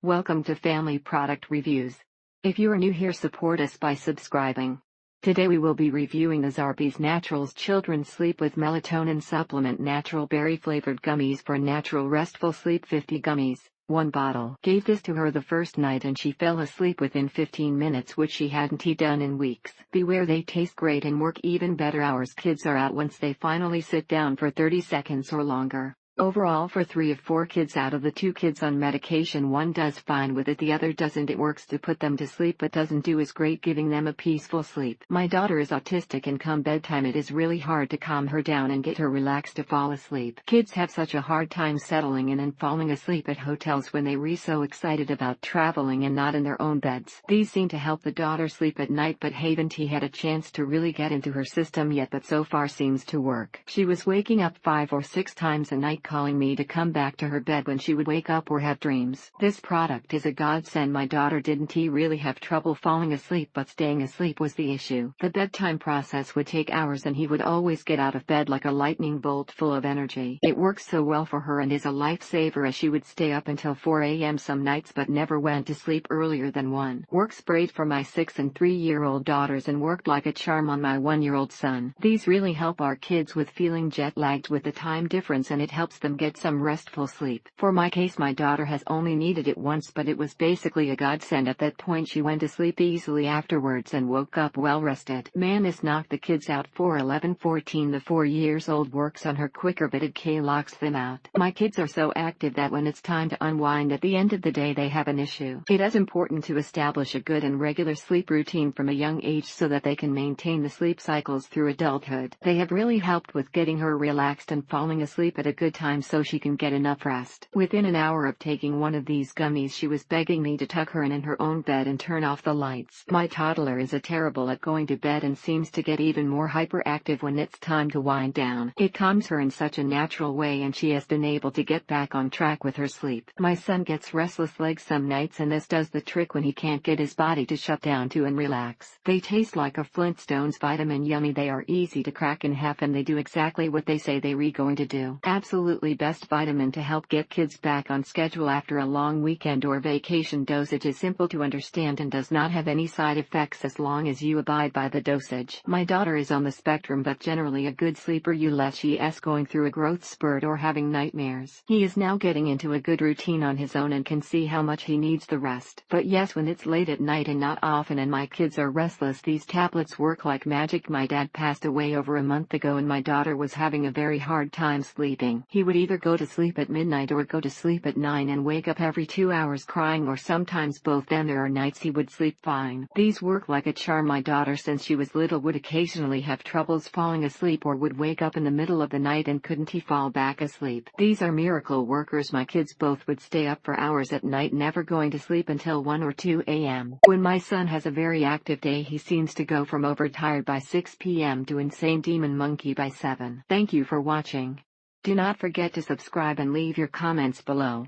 Welcome to Family Product Reviews. If you are new here, support us by subscribing. Today we will be reviewing the Zarbee's NaturalsChildren's Sleep with Melatonin Supplement Natural Berry Flavored Gummies for Natural Restful Sleep. 50 gummies, 1 bottle. Gave this to her the first night and she fell asleep within 15 minutes, which she hadn't done in weeks. Beware, they taste great and work even better hours kids are out once they finally sit down for 30 seconds or longer. Overall, for 3 of 4 kids out of the 2 kids on medication, one does fine with it, the other doesn't. It works to put them to sleep but doesn't do as great giving them a peaceful sleep. My daughter is autistic and come bedtime it is really hard to calm her down and get her relaxed to fall asleep. Kids have such a hard time settling in and falling asleep at hotels when they re so excited about traveling and not in their own beds. These seem to help the daughter sleep at night, but haven't had a chance to really get into her system yet, but so far seems to work. She was waking up 5 or 6 times a night calling me to come back to her bed when she would wake up or have dreams. This product is a godsend. My daughter didn't really have trouble falling asleep, but staying asleep was the issue. The bedtime process would take hours and he would always get out of bed like a lightning bolt, full of energy. It works so well for her and is a lifesaver, as she would stay up until 4 a.m. some nights but never went to sleep earlier than 1. Works great for my 6 and 3-year-old daughters and worked like a charm on my 1-year-old son. These really help our kids with feeling jet lagged with the time difference, and it helps them get some restful sleep. For my case, my daughter has only needed it once, but it was basically a godsend. At that point she went to sleep easily afterwards and woke up well rested. Man, this knocked the kids out. For 11-14, the 4-year-old works on her quicker, but it locks them out. My kids are so active that when it's time to unwind at the end of the day they have an issue. It is important to establish a good and regular sleep routine from a young age so that they can maintain the sleep cycles through adulthood. They have really helped with getting her relaxed and falling asleep at a good time so she can get enough rest. Within an hour of taking one of these gummies she was begging me to tuck her in her own bed and turn off the lights. My toddler is terrible at going to bed and seems to get even more hyperactive when it's time to wind down. It calms her in such a natural way and she has been able to get back on track with her sleep. My son gets restless legs some nights and this does the trick when he can't get his body to shut down to and relax. They taste like a Flintstones vitamin yummy. They are easy to crack in half and they do exactly what they say they are going to do. Absolutely best vitamin to help get kids back on schedule after a long weekend or vacation. Dosage is simple to understand and does not have any side effects as long as you abide by the dosage. My daughter is on the spectrum but generally a good sleeper unless she is going through a growth spurt or having nightmares. He is now getting into a good routine on his own and can see how much he needs the rest. But yes, when it's late at night and not often and my kids are restless, these tablets work like magic. My dad passed away over a month ago and my daughter was having a very hard time sleeping. He would either go to sleep at midnight or go to sleep at 9 and wake up every 2 hours crying, or sometimes both. Then there are nights he would sleep fine. These work like a charm. My daughter since she was little would occasionally have troubles falling asleep or would wake up in the middle of the night and couldn't fall back asleep. These are miracle workers. My kids both would stay up for hours at night never going to sleep until 1 or 2 a.m. When my son has a very active day he seems to go from overtired by 6 p.m. to insane demon monkey by 7. Thank you for watching. Do not forget to subscribe and leave your comments below.